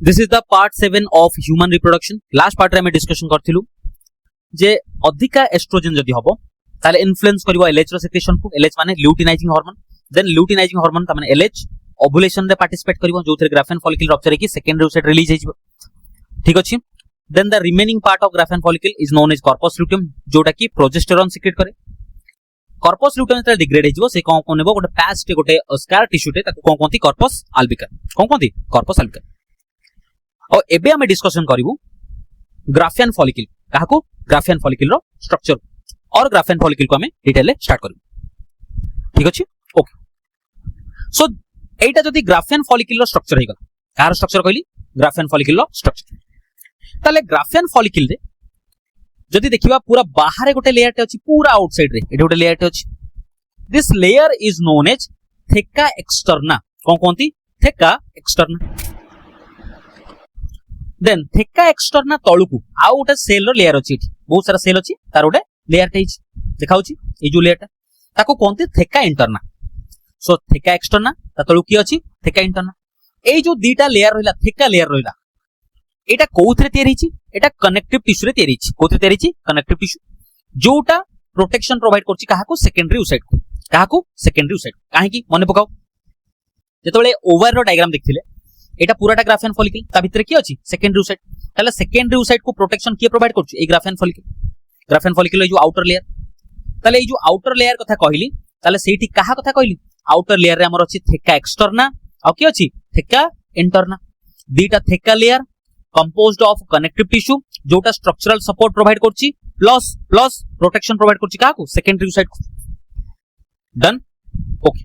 This is the part 7 of human reproduction. Last part रे हम discussion करथिलु जे अधिका oestrogen जदी हबो ताले इन्फ्लुएंस करिवो एलएच रो सेक्रेशन को। एलएच माने luteinizing hormone. Then luteinizing hormone ता माने एलएच ओव्युलेशन रे पार्टिसिपेट करिवो जोथरे ग्राफेन फॉलिकल रप्चर की सेकेंडरी ओसाइट रिलीज हेजिवो। ठीक अछि। Then the remaining part of Graafian follicle is known as corpus luteum जोटा की प्रोजेस्टेरोन सीक्रेट करे। कॉर्पस ल्यूटियम जते डिग्रेड हेजिवो से कोन कोन नेबो गोटे पास्ट गोटे स्कार टिश्यू टे ताको कोन कोनती कॉर्पस अल्बिकम। कोन कोनती कॉर्पस अल्बिकम। और एबे हम डिस्कशन करिवु ग्राफियन फॉलिकल काहाको ग्राफियन फॉलिकल रो स्ट्रक्चर और ग्राफियन फॉलिकल को हम डिटेल ले स्टार्ट करिवु। ठीक अछि। ओके सो एटा जदी ग्राफियन फॉलिकल रो स्ट्रक्चर हे गला कार स्ट्रक्चर कहली ग्राफियन फॉलिकल रो स्ट्रक्चर ताले ग्राफियन फॉलिकल रे जदी देखिबा पूरा बाहर गोटे लेयर टे अछि पूरा आउटसाइड रे एटा गोटे लेयर टे अछि। This layer is known as theca externa. कोन कोनती theca externa. Then theca externa तळुकु आउ गोटे सेल रो लेयर अछि। बहुत सारा सेल अछि तार गोटे लेयर टे देखाउछि ए जो लेयर टा ताको कोनती थेका इंटरना। सो थेका एक्सटर्ना ता तळु की अछि थेका इंटरना। ए जो दीटा लेयर रहला थेका लेयर रहला एटा कोउथरे तयारी छि एटा कनेक्टिव टिश्यू रे तयारी छि। कोउथरे तयारी छि कनेक्टिव टिश्यू जोटा प्रोटेक्शन प्रोवाइड करछि काहाको सेकेंडरी ओसाइट को। काहाको सेकेंडरी ओसाइट काहे की मने पकाओ जेतबेले ओवर रो डायग्राम देखथिले एटा पूराटा ग्राफियन फॉलिकल ता भितरे की अछि सेकेंडरी ओसाइट। ताले सेकेंडरी ओसाइट को प्रोटेक्शन के प्रोवाइड करछि ए ग्राफियन फॉलिकल। ग्राफियन फॉलिकल जो आउटर लेयर ताले ए जो आउटर लेयर कथा कहली ताले सेठी काहा कथा कहली आउटर लेयर रे हमर अछि थेका एक्सटर्ना आ की अछि थेका इंटरना। दीटा theca layer composed of connective tissue जोटा स्ट्रक्चरल सपोर्ट प्रोवाइड करछि प्लस प्रोटेक्शन प्रोवाइड करछि काहाको सेकेंडरी ओसाइट को। डन। ओके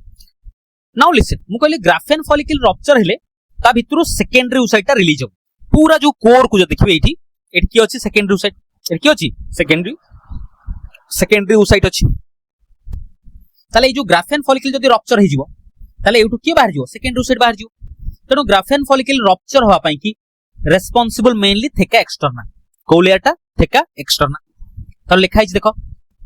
नाउ लिसन मु कहली ग्राफियन फॉलिकल रप्चर हेले ता भितरु सेकेंडरी ओसाइट टा रिलीज हो पूरा जो कोर को जो देखिबे एठी की अछि सेकेंडरी ओसाइट। एठी की अछि सेकेंडरी ओसाइट अछि। ताले ए जो ग्राफियन फॉलिकल जदी रप्चर हे जिवो ताले एठु की बाहर जिवो सेकेंडरी ओसाइट बाहर जिवो। तनो ग्राफियन फॉलिकल रप्चर होआ पई की रेस्पोंसिबल मेनली थेका एक्सटर्ना। को लेयर टा थेका एक्सटर्ना। तो लिखा है देखो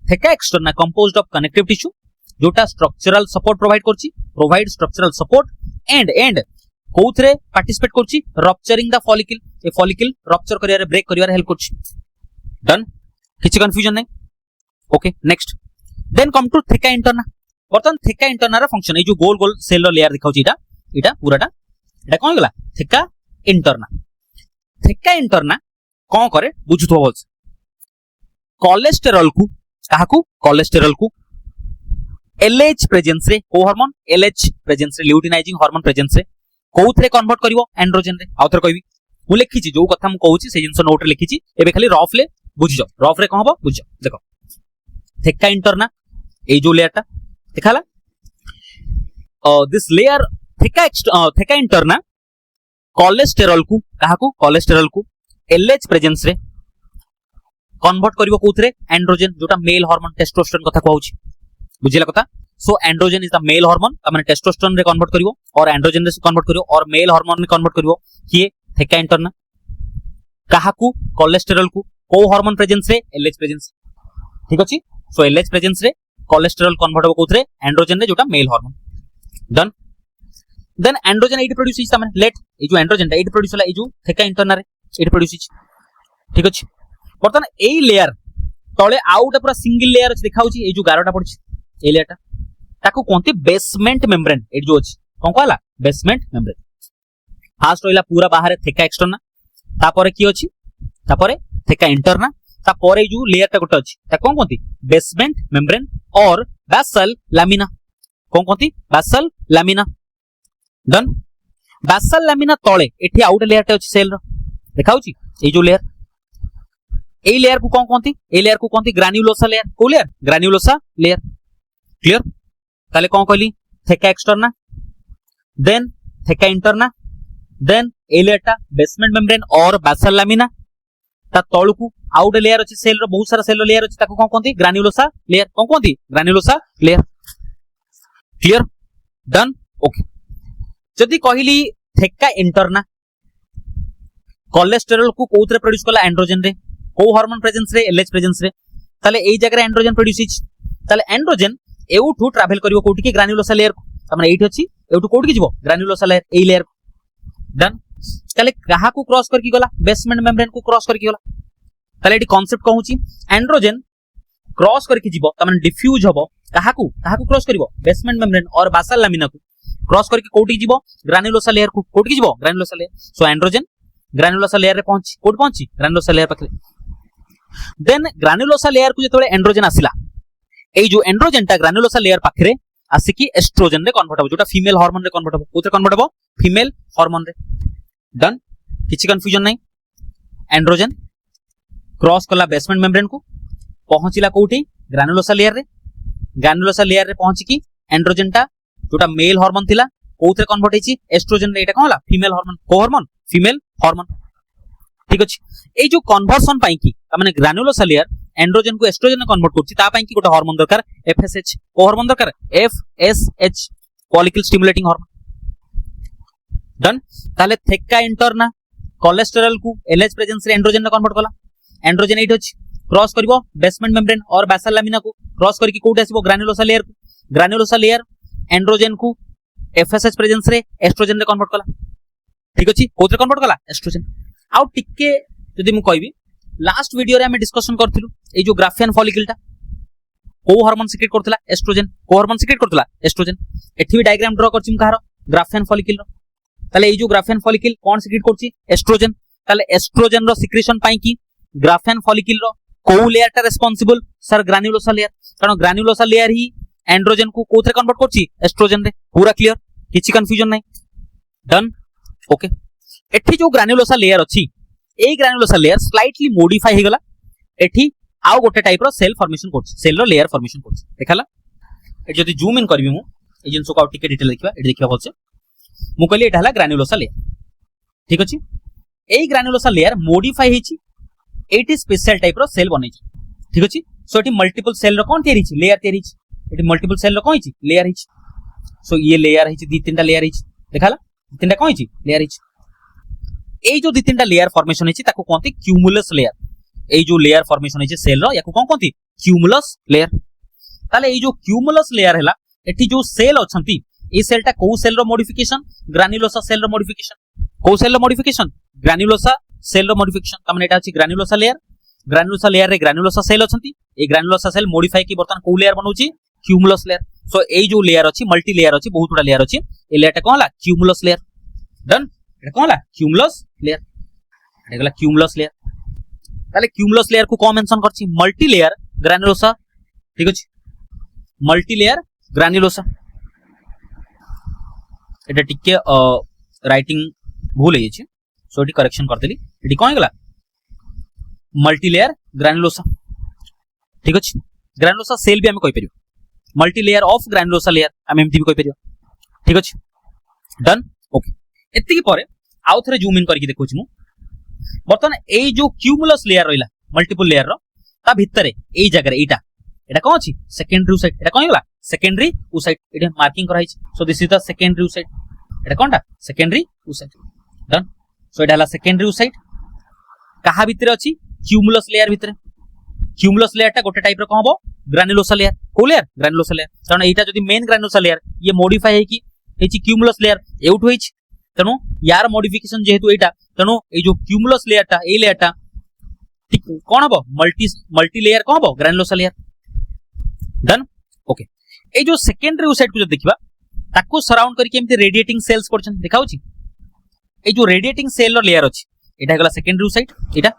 theca externa composed of connective tissue जोटा स्ट्रक्चरल सपोर्ट प्रोवाइड करछि प्रोवाइड स्ट्रक्चरल सपोर्ट एंड कोथरे पार्टिसिपेट करछि रप्चरिंग द फॉलिकल। ए फॉलिकल रप्चर करियारे ब्रेक करियारे हेल्प करछि। डन। किछि कंफ्यूजन नै। Okay next then come to theca interna. बर्तन थेका इंटरना रा फंक्शन ए जो गोल गोल सेल रो लेयर दिखाउछि एटा पूराटा एटा कोन गला थेका इंटरना। थेका इंटरना कोन करे बुझुथो बोलछ कोलेस्टेरॉल को काहाकू कोलेस्टेरॉल को एलएच प्रेजेंस रे को हार्मोन एलएच प्रेजेंस रे ल्यूटिनाइजिंग हार्मोन प्रेजेंस रे कोथरे कन्वर्ट करिवो एंड्रोजन रे। आउथर कहबी मु लिखिछि जो कथा मु कहूछि से जिंस नोट रे लिखिछि एबे खाली रफ ले बुझि जाओ। रफ रे कोन हबो बुझि जाओ। देखो थेका इंटरना ए जो लेयर टा देखाला this layer theca interna cholesterol को काहाकू कोलेस्टेरॉल को एलएच प्रेजेंस रे कन्वर्ट करिवो कोथरे एंड्रोजन जोटा मेल हार्मोन टेस्टोस्टेरोन कथा कहूछि। बुझिला कथा। So androgen is the male hormone ता माने टेस्टोस्टेरोन रे कन्वर्ट करिवो और एंड्रोजन रे कन्वर्ट करिवो और मेल हार्मोन रे कन्वर्ट करिवो किए थेका इंटरना। काहाकू कोलेस्टेरॉल को हार्मोन प्रेजेंस रे एलएच प्रेजेंस। ठीक अछि। सो एलएच प्रेजेंस रे कोलेस्टेरॉल कन्वर्ट हो कोथरे एंड्रोजन रे जोटा male hormone. Done. Then androgen at produce is माने लेट ए जो एंड्रोजन टा एट प्रोड्यूस होला ए जो थेका इंटरना रे एट प्रोड्यूस इज। ठीक अछि। बर्तन ए लेयर तळे आउट पूरा सिंगल लेयर अछि देखाउछि ए जो गारोटा पड़छि ए लेयर टा ताको कोनती बेसमेंट मेम्ब्रेन एट जो अछि कोन कहला बेसमेंट मेम्ब्रेन। फास्ट रहला पूरा बाहर थेका एक्सटर्ना तापरे की अछि तापरे थेका इंटरना तापरे जो लेयर टा गोटे अछि ता कोन कोनती बेसमेंट मेम्ब्रेन और बेसल लामिना। कोन कोनती basal lamina. Done. Basal lamina तळे एठी आउट लेयर टा अछि सेल रो देखाउछि ए जो लेयर ए लेयर को कोन कोनती ए लेयर को कोनती ग्रान्युलोसा लेयर। को लेयर ग्रान्युलोसा लेयर। क्लियर। ताले कोन कहली थेका externa then थेका interna then a layer टा बेसमेंट मेम्ब्रेन और बेसल लामिना ता तळुकु आउट लेयर अछि सेल रो बहुत सारा सेल रो लेयर अछि ताको कोन कोनती ग्रान्युलोसा लेयर। कोन कोनती ग्रान्युलोसा लेयर। क्लियर। डन। ओके जदी कहली थेका इंटरना कोलेस्टेरॉल को कोथरे प्रोड्यूस कला एंड्रोजन रे को हार्मोन प्रेजेंस रे एलएच प्रेजेंस रे ताले एई जगह रे एंड्रोजन प्रोड्यूस इज ताले एंड्रोजन एउठू ट्रैवल करिवो कोठी की ग्रान्युलोसा लेयर को त माने एठी अछि एउठू कोठी की जिवो ग्रान्युलोसा लेयर एई लेयर को। डन। ताले कहा को क्रॉस करके गला बेसमेंट मेम्ब्रेन को क्रॉस करके गला ताले एटी कांसेप्ट कहूची एंड्रोजन क्रॉस करके जीवो त माने डिफ्यूज हबो कहा को क्रॉस करिवो बेसमेंट मेम्ब्रेन और बासल लामिना को क्रॉस करके कोठी जीवो ग्रानुलोसा लेयर को कोठी जीवो ग्रानुलोसा लेयर सो एंड्रोजन ग्रानुलोसा लेयर रे पहुंची ग्रानुलोसा लेयर पाखरे देन ग्रानुलोसा लेयर को जेतोले एंड्रोजन आसिला ए जो एंड्रोजन टा ग्रानुलोसा लेयर पाखरे आसिकी एस्ट्रोजन रे कन्वर्ट हो जोटा फीमेल हार्मोन रे कन्वर्ट हो कोते कन्वर्ट हो फीमेल हार्मोन रे डन किछि कंफ्यूजन नहीं एंड्रोजन क्रॉस कला बेसमेंट मेम्ब्रेन को पहुंचीला कोठी ग्रानुलोसा लेयर रे पहुंची की एंड्रोजन टा जोटा मेल हार्मोन थिला कोथे कन्वर्ट हेची एस्ट्रोजन रे एटा कहला फीमेल हार्मोन को हार्मोन फीमेल हार्मोन ठीक अछि ए जो कन्वर्सन पाई की माने ग्रानुलोसा लेयर एंड्रोजन को एस्ट्रोजन में कन्वर्ट करछि ता पाई की गोटा हार्मोन दरकार एफएसएच को हार्मोन दरकार FSH follicle stimulating hormone done ताले थेक्का इंटरना कोलेस्टेरॉल को एलएच प्रेजेंस रे एंड्रोजन में कन्वर्ट कला एंड्रोजन एट अछि क्रॉस करिवो बेसमेंट मेम्ब्रेन और बासल लामिना को क्रॉस करके कोठे आसीबो ग्रानुलोसा लेयर एंड्रोजन को एफएसएच प्रेजेंस रे एस्ट्रोजन रे कन्वर्ट कला ठीक अछि कोथरे कन्वर्ट कला एस्ट्रोजन आउ टिके जदि मु कहबी लास्ट वीडियो रे हम डिस्कशन करथिलु ए जो ग्राफियन फॉलिकल टा को हार्मोन सिक्रेट करथला एस्ट्रोजन को हार्मोन सिक्रेट करथला एस्ट्रोजन एठी भी डायग्राम ड्रा करछि कहारो ग्राफियन फॉलिकल रो ताले ए जो ग्राफियन फॉलिकल कोन सिक्रेट करछि एस्ट्रोजन ताले एस्ट्रोजन रो सिक्रेशन पाई की ग्राफियन फॉलिकल रो को लेयर टा रिस्पांसिबल सर ग्रानुलोसा लेयर कारण ग्रानुलोसा लेयर ही एंड्रोजन को कोथरे कन्वर्ट करछि एस्ट्रोजन रे पूरा क्लियर किछि कंफ्यूजन नहीं डन ओके एठी जो ग्रानुलोसा लेयर अछि ए ग्रानुलोसा लेयर स्लाइटली मॉडिफाई हे गला एठी आउ गोटे टाइप रो सेल फॉर्मेशन करछि सेल रो लेयर फॉर्मेशन करछि देखाला ए जदी जूम इन करबी मु ए जिंसो का टिके डिटेल देखिबा एठी देखिबा बोलछे मु कहली एटा हला ग्रानुलोसा लेयर ठीक अछि ए ग्रानुलोसा लेयर मॉडिफाई हेछि एटी स्पेशल टाइप रो सेल बनै छी ठीक अछि सो एटी मल्टीपल सेल रो कोन तयारी छी लेयर तयारी छी एटी मल्टीपल सेल रो कोन छी लेयर हिची सो ये लेयर हिची दी तीनटा लेयर हिची देखाला तीनटा कोन छी लेयर हिची ए जो दी तीनटा लेयर फॉर्मेशन हिची ताको कोनती क्यूमुलस लेयर ए जो लेयर फॉर्मेशन हिची सेल रो याको कोन कोनती क्यूमुलस लेयर ताले ए जो क्यूमुलस लेयर हैला एटी जो सेल अछंती ए सेल टा को सेल रो मॉडिफिकेशन ग्रानुलोसा सेल रो मॉडिफिकेशन को सेल रो मॉडिफिकेशन ग्रानुलोसा सेल रो मॉडिफिकेशन तमने एटा अछि ग्रानुलोसा लेयर रे ग्रानुलोसा सेल अछंती ए ग्रानुलोसा सेल मॉडिफाई की बर्तन को लेयर बनउची क्यूमुलस लेयर सो ए जो लेयर अछि मल्टी लेयर अछि बहुत बडा लेयर अछि ए लेयर टा कोनला क्यूमुलस लेयर डन एटा कोनला क्यूमुलस लेयर एटा गला क्यूमुलस लेयर ताले क्यूमुलस लेयर को को मेंशन करछि मल्टी लेयर ग्रानुलोसा ठीक अछि मल्टी लेयर ग्रानुलोसा एटा टिके राइटिंग भूल हे छै सो एटी करेक्शन कर देली एटी कोन गला मल्टी लेयर ग्रानुलोसा ठीक अछि ग्रानुलोसा सेल भी हम कहि परियो मल्टी लेयर ऑफ ग्रानुलोसा लेयर हम एमटी भी कहि परियो ठीक अछि डन ओके एति की परे आउ थरे जूम इन करके देखौ छी मु बर्तन ए जो क्यूमुलस लेयर रहिला मल्टीपल लेयर रो ता भितरे ए जगह रे एटा कोन अछि सेकेंडरी साइड एटा कोन गला सेकेंडरी उ साइड एटा मार्किंग कराई छी सो this is the secondary side Etah कोनटा secondary उ साइड डन सो एटा हला सेकेंडरी साइड कहा भितरे अछि क्यूमुलस लेयर भितरे क्यूमुलस लेयर टा गोटे टाइप रो कहबो ग्रानुलोसा लेयर को लेयर ग्रानुलोसा लेयर कारण एटा जदी मेन ग्रानुलोसा लेयर ये मॉडिफाई है कि एची क्यूमुलस लेयर एउट होइछ तनो यार मॉडिफिकेशन जेहेतु एटा तनो ए जो क्यूमुलस लेयर टा ए लेयर टा ठीक कोन हबो मल्टी लेयर कोन हबो ग्रानुलोसा लेयर डन ओके ए जो सेकेंडरी साइड को जो देखिबा ताको सराउंड करके एमते रेडिएटिंग सेल्स परछन देखाउची ए जो रेडिएटिंग सेल रो लेयर अछि एटा गला सेकेंडरी साइड एटा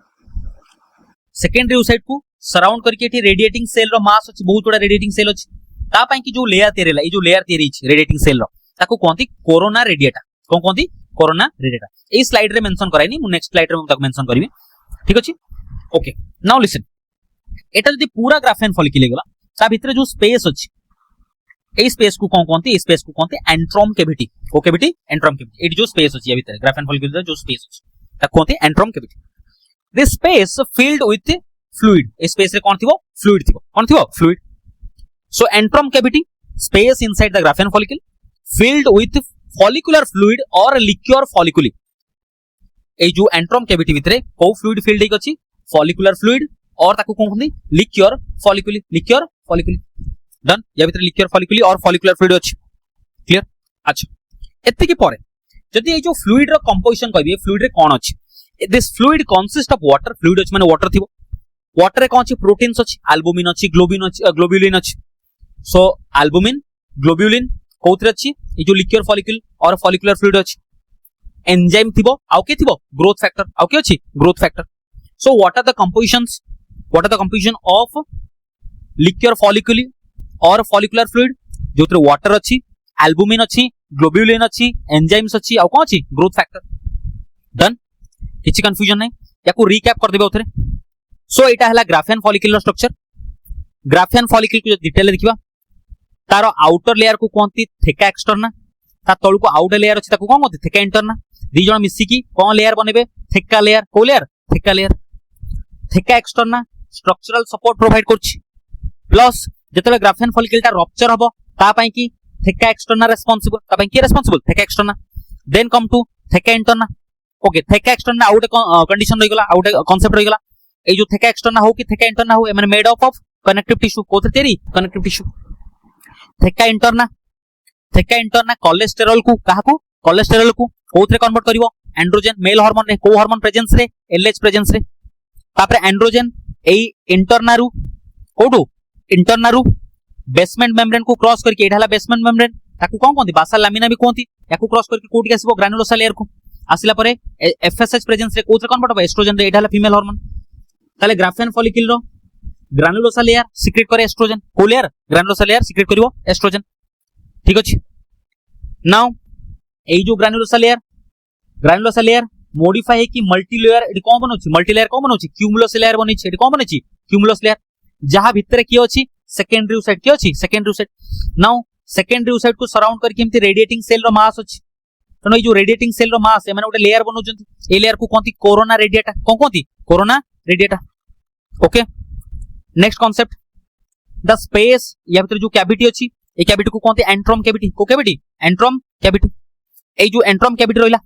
सेकेंडरी साइड को सराउंड करके एठी रेडिएटिंग सेल रो मास अछि बहुत बडा रेडिएटिंग सेल अछि ता पई कि जो लेयर तेरेला ए जो लेयर तेरी अछि रेडिएटिंग सेल रो ताको कोनती कोरोना रेडिएटा कोन कोनती कोरोना रेडिएटा ए स्लाइड रे मेंशन कराइनी मु नेक्स्ट स्लाइड रे मु ताको मेंशन करबी ठीक अछि ओके नाउ लिसन एटा जदी पूरा ग्राफियन फॉलिकल गेला ता भितरे जो स्पेस अछि ए स्पेस को कोन कोनती ए स्पेस को कोनती एंट्रोम कैविटी को कैविटी एंट्रोम कैविटी एटी जो स्पेस अछि ए भितरे ग्राफियन फॉलिकल जो स्पेस अछि ता कोनती antrum cavity this space filled with fluid ए स्पेस रे कोन थिबो फ्लूइड थिबो कोन थिबो fluid so antrum cavity space inside the Graafian follicle filled with follicular fluid or liquor फॉलिकुली ए जो एंट्रोम कैविटी भितरे को फ्लूइड फिल्ड एक अछि फॉलिकुलर फ्लूइड और ताको कोन कहंदी लिक्योर फॉलिकुली डन या भितरे लिक्योर फॉलिकुली और फॉलिकुलर फ्लूइड अछि क्लियर अच्छा एत्ते के परे जदि ये जो फ्लूइड रो कंपोजिशन कहबे फ्लूइड रे कोन अछि this fluid consist of water fluid अछि माने वाटर थिबो वाटर रे कोन अछि प्रोटीन्स अछि एल्बुमिन अछि ग्लोब्युलिन अछि सो एल्बुमिन ग्लोब्युलिन कोथरे अछि ये जो liquor folliculi or follicular fluid अछि एंजाइम थिबो आउ के थिबो ग्रोथ फैक्टर आउ के अछि growth factor so what are the composition of liquor folliculi or follicular fluid जोथरे वाटर अछि एल्बुमिन अछि ग्लोब्युलिन अछि एंजाइम्स अछि आउ कोन अछि ग्रोथ फैक्टर डन किछि कंफ्यूजन नै याकू रिकैप कर देबे उथरे सो एटा हला Graafian follicle structure Graafian follicle को डिटेल देखिबा तारो आउटर लेयर को कोनती थेका एक्सटर्ना ता तळु को आउटर लेयर अछि ताको कोन कोनती थेका इंटरना दी जण मिसी की कोन लेयर बनेबे थेका लेयर को layer थेका externa structural support provide करछि प्लस जेतले ग्राफेन फॉलिक्यूल ता रप्चर हबो ता पई की थेका एक्सटर्ना रेस्पोंसिबल ता पई की responsible theca externa then come to theca interna okay theca externa आउट कंडीशन रही गला आउट कांसेप्ट रही गला ए जो थेका एक्सटर्ना हो कि थेका इंटरना हो ए माने made up of connective tissue कोथे तेरी connective tissue theca interna cholesterol को काहाकू कोलेस्टेरॉल को कोथरे कन्वर्ट करिवो एंड्रोजन मेल हार्मोन रे को हार्मोन प्रेजेंस रे एलएच प्रेजेंस रे तापर एंड्रोजन एई इंटरना रु कोडू इंटरना रु बेसमेंट मेम्ब्रेन को क्रॉस करके एठाला बेसमेंट मेम्ब्रेन ताकू कोन कोंती बासा लामिना भी कोंती याकू क्रॉस करके कोठी आसीबो ग्रानुलोसा लेयर को आसिला परे एफएसएच प्रेजेंस रे कोथरे कन्वर्ट हो एस्ट्रोजन रे एठाला फीमेल हार्मोन ताले ग्राफेन फॉलिक्यूल रो ग्रानुलोसा लेयर सिक्रेट करे एस्ट्रोजन को लेयर ग्रानुलोसा लेयर सिक्रेट करिवो एस्ट्रोजन ठीक अछि नाउ एई जो ग्रानुलोसा लेयर मॉडिफाई है कि मल्टी लेयर एडी कोन बनोछि मल्टी लेयर कोन बनोछि क्यूमुलस लेयर बनै छै एडी कोन बनै छै क्यूमुलस लेयर जहा भितरे की अछि सेकेंडरी साइड की अछि secondary side now secondary oocyte को सराउंड करके एमती रेडिएटिंग सेल रो मास अछि तनो ए जो रेडिएटिंग सेल रो मास ए माने ओटे लेयर बनौछंती ए लेयर को कोंती कोरोना रेडिएटा कोंती corona radiata okay next concept the space या भीतर जो कैविटी अछि ए कैविटी को कोंती एंट्रोम कैविटी को कैविटी एंट्रोम कैविटी ए जो एंट्रोम कैविटी रोइला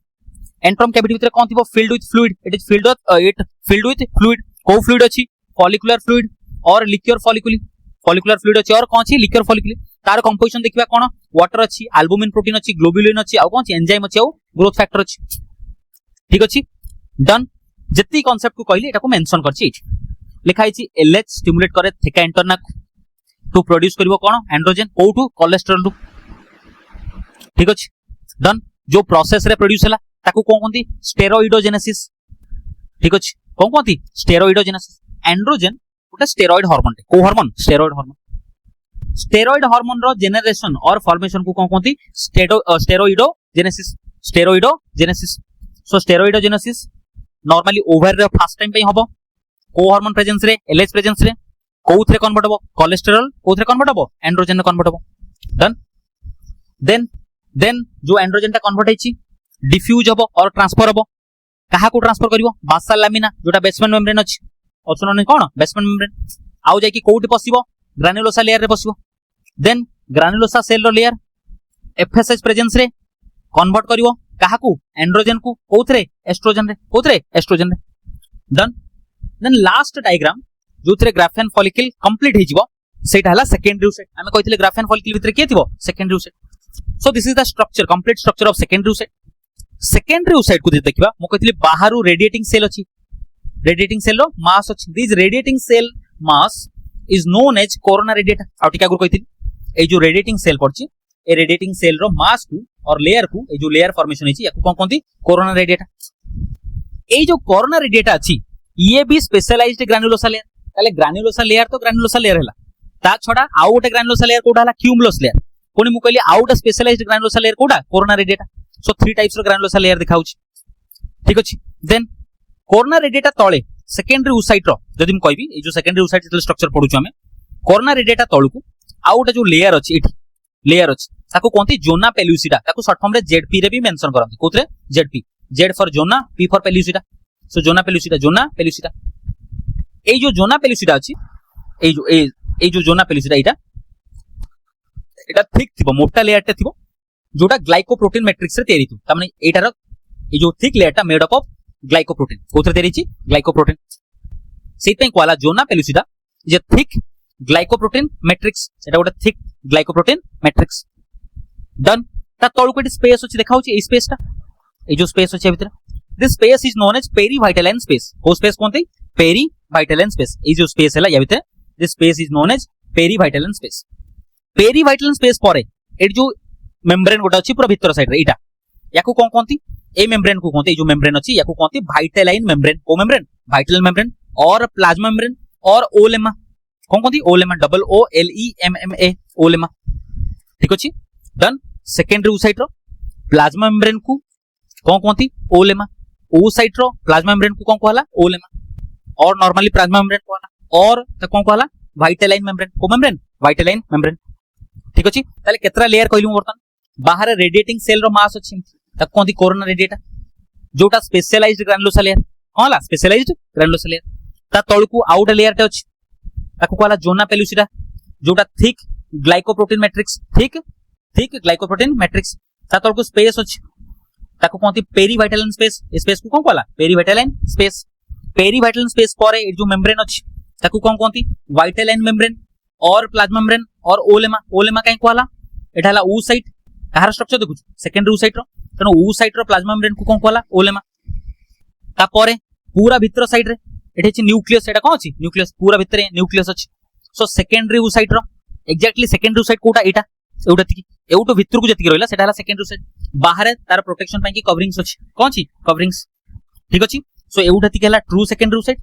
एंट्रोम कैविटी भीतर कोन थिबो filled with fluid it is filled with fluid को फ्लूइड अछि follicular fluid or liquor follicular fluid अछि और कोन अछि लिक्विड फॉलिकुलर तार कंपोजिशन देखिबा कोन वाटर अछि एल्बुमिन प्रोटीन अछि ग्लोब्युलिन अछि आ कोन अछि एंजाइम अछि आ ग्रोथ फैक्टर अछि ठीक अछि डन जत्ती कांसेप्ट को कहली एटा को मेंशन करछि लिखा है एलएच स्टिमुलेट करे थेका इंटरना टू प्रोड्यूस करिवो कोन एंड्रोजन कोठू कोलेस्टेरॉल टू ठीक अछि डन जो प्रोसेस रे प्रोड्यूस हला ताको कोन कोंती स्टेरॉइडोजेनेसिस ठीक अछि कोन कोंती स्टेरॉइडोजेनेसिस एंड्रोजन ओटा स्टेरॉइड हार्मोन को हार्मोन स्टेरॉइड हार्मोन रो जेनरेशन और फॉर्मेशन को कोन कोंती स्टेरॉइडोजेनेसिस सो स्टेरॉइडोजेनेसिस नॉर्मली ओवर रे फर्स्ट टाइम पे हबो को हार्मोन प्रेजेंस रे एलएच प्रेजेंस रे कोथरे कन्वर्ट हबो कोलेस्टेरॉल कोथरे कन्वर्ट हबो एंड्रोजन रे कन्वर्ट हबो डन देन जो एंड्रोजन ता कन्वर्ट हैछि डिफ्यूज हबो और ट्रांसफर हबो कहा को ट्रांसफर करिवो बासाल लामिना जोटा बेसमेंट मेम्ब्रेन अछि ऑप्शन कोन बेसमेंट मेम्ब्रेन आउ जाय कि कोठी पसिबो ग्रानुलोसा लेयर रे पसिबो देन ग्रानुलोसा सेल रो लेयर एफएसएच प्रेजेंस रे कन्वर्ट करिवो कहा को एंड्रोजन को कोथरे एस्ट्रोजन रे डन देन लास्ट डायग्राम जोथरे ग्राफेन फॉलिक्यूल कंप्लीट हेजिवो सेटा हला सेकेंडरी साइड हमें कहितले ग्राफेन फॉलिक्यूल भितर के थिबो secondary oocyte so this is the structure complete structure of secondary oocyte को देखिबा मो कहितले बाहरु रेडिएटिंग सेल अछि रेडिएटिंग सेल रो मास अछि this radiating cell mass is known as corona radiata आ टिका गुर कहितली ए जो रेडिएटिंग सेल पड़छि ए रेडिएटिंग सेल रो मास को और लेयर को ए जो लेयर फॉर्मेशन हेछि याकू कोन कोंती कोरोना रेडिएटा ए जो कोरोना रेडिएटा अछि ये भी स्पेशलाइज्ड ग्रानुलोसा लेयर ताले ग्रानुलोसा लेयर तो ग्रानुलोसा लेयर हला ता छोडा आउ गोटे ग्रानुलोसा लेयर कोडा हला क्यूमुलस लेयर कोनी मु कहली आउ गोटे स्पेशलाइज्ड ग्रानुलोसा लेयर कोडा corona radiata so three types रो ग्रानुलोसा लेयर दिखाउछि ठीक अछि देन कोरोना रेडिएटा तळे सेकेंडरी ऊसाइट रो जदि हम कहबी ए जो सेकेंडरी ऊसाइट जतले स्ट्रक्चर पढुछु हमें कोरोना रेडिएटा तळकू आउ गोटे जो लेयर अछि एठी लेयर अछि ताको कोंती जोना पेल्यूसिडा ताको शॉर्ट फॉर्म रे जेडपी रे भी मेंशन करंती कोथरे ZP Z for zona P for pellucida so zona pellucida ए जो जोना पेल्यूसिडा अछि ए जो जोना पेल्यूसिडा एटा थिक थिबो मोटा लेयर टे थिबो जोटा ग्लाइकोप्रोटीन मैट्रिक्स रे तयारी थु तामाने एटार ए जो थिक लेयर टा मेड अप ऑफ ग्लाइकोप्रोटीन कोथरे तयारी छि ग्लाइकोप्रोटीन सेतै कोला जोना पेल्यूसिडा जे थिक ग्लाइकोप्रोटीन मैट्रिक्स एटा गोटे थिक ग्लाइकोप्रोटीन मैट्रिक्स डन ता तळु कोटी स्पेस अछि देखाउछि ए स्पेस टा ए जो स्पेस अछि भितर this space is known as perivitelline space को स्पेस कोनते पेरीवाइटालाइन स्पेस ए जो स्पेस हैला या भितर this space is known as perivitelline space perivitelline space परे ए जो मेम्ब्रेन गोटा अछि पूरा भितर साइड रे एटा याकू कोन कोनती ए मेम्ब्रेन को कोनते ए जो मेम्ब्रेन अछि याकू कोनती वाइटालाइन मेम्ब्रेन को membrane vitelline membrane or plasma membrane or oolemma कोन कोनती oolemma double O L E M M A oolemma ठीक अछि डन सेकेंडरी ओसाइट रो प्लाज्मा मेम्ब्रेन को कोन कोनती ओलेमा ओसाइट रो प्लाज्मा मेम्ब्रेन को कोन कहला ओलेमा और नॉर्मली प्लाज्मा मेम्ब्रेन कहला और त कोन कहला वाइटालाइन मेम्ब्रेन को मेम्ब्रेन वाइटालाइन मेम्ब्रेन ठीक अछि ताले केतरा लेयर कहलु बर्तन बाहर रेडिएटिंग सेल रो मास अछि त कोनती कोरोना रेडिएटा जोटा स्पेशलाइज्ड ग्रानुलोसा लेयर कहला स्पेशलाइज्ड ग्रानुलोसा लेयर ता तळकू आउट लेयर टे अछि ताको कहला जोना पेलुसिडा जोटा thick glycoprotein matrix thick glycoprotein matrix ता तळकू स्पेस अछि ताको कोनती पेरीवाइटालाइन स्पेस स्पेस को कोन कहला पेरीवाइटालाइन स्पेस परे ए जो मेम्ब्रेन अछि ताको कोन कोनती vitelline membrane or plasma membrane or ओलेमा काई कहला एटा हला ओसाइट कहार स्ट्रक्चर देखु सेकेंडरी ओसाइट रो तनो ओसाइट रो प्लाज्मा मेम्ब्रेन को कोन कहला ओलेमा ता परे पूरा भीतर साइड रे एठी अछि न्यूक्लियस एटा कोन अछि न्यूक्लियस पूरा भीतर न्यूक्लियस अछि सो सेकेंडरी ओसाइट रो एक्जेक्टली सेकेंडरी ओसाइट कोटा एटा एउटा थिकी एउटो भीतर को जति रहला सेटा हला सेकेंडरी ओसाइट बाहर तार प्रोटेक्शन पई की कवरिंग्स अछि कोन अछि कवरिंग्स ठीक अछि सो एउटा थिकी हला ट्रू सेकेंडरी ओसाइट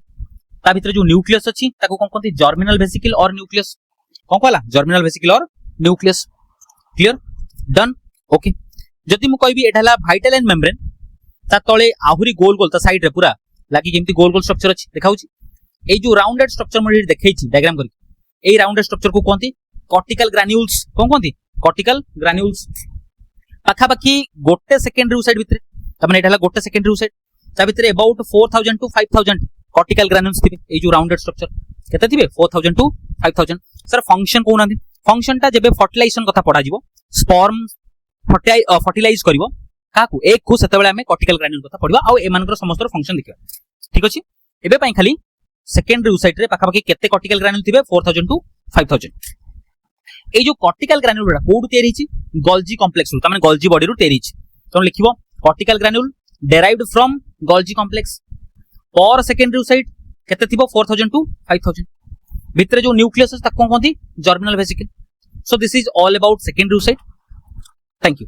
ता भीतर जो न्यूक्लियस अछि ताको कोन कोनती जर्मिनल वेसिकल और न्यूक्लियस कोन कहला जर्मिनल वेसिकल और न्यूक्लियस क्लियर डन ओके जति मु कहबी एटा हला वाइटालाइन मेम्ब्रेन ता तळे आहुरी गोल गोल ता साइड रे पूरा लागी केमती गोल गोल स्ट्रक्चर अछि देखाउची ए जो राउंडेड स्ट्रक्चर मु देखैछि डायग्राम करी ए राउंडेड स्ट्रक्चर को कोनती कॉर्टिकल ग्रान्युल्स कोन कोनती कॉर्टिकल ग्रान्युल्स पाखा पाखी गोटे सेकेंडरी ओसाइट भितरे त माने एटा हला गोटे सेकेंडरी ओसाइट ता भितरे अबाउट 4000 टू 5000 कॉर्टिकल ग्रान्युल्स थिबे ए जो राउंडेड स्ट्रक्चर केते थिबे 4000 टू 5000 सर फंक्शन कोन आंदी फंक्शन टा जेबे फर्टिलाइजेशन कथा पढा जिवो स्पर्म फर्टिलाइज करिवो काकू एक को सेते बेले हमें कॉर्टिकल ग्रान्युल कथा पढिबा आ ए मानकर समस्त फंक्शन देखिबा ठीक अछि एबे पई खाली सेकेंडरी ओसाइट रे पाखा पाखी केते कॉर्टिकल ग्रान्युल थिबे 4000 टू 5000 ए जो कॉर्टिकल ग्रान्युल रा कोड तयारी छि गोल्जी कॉम्प्लेक्स रु त माने गोल्जी बॉडी रु तयारी छि तो लिखिबो cortical granule derived from Golgi complex और सेकेंडरी ओसाइट केते थिबो 4000 टू 5000 भितरे जो न्यूक्लियस तक कोन कोनती germinal vesicle so this is all about secondary oocyte thank you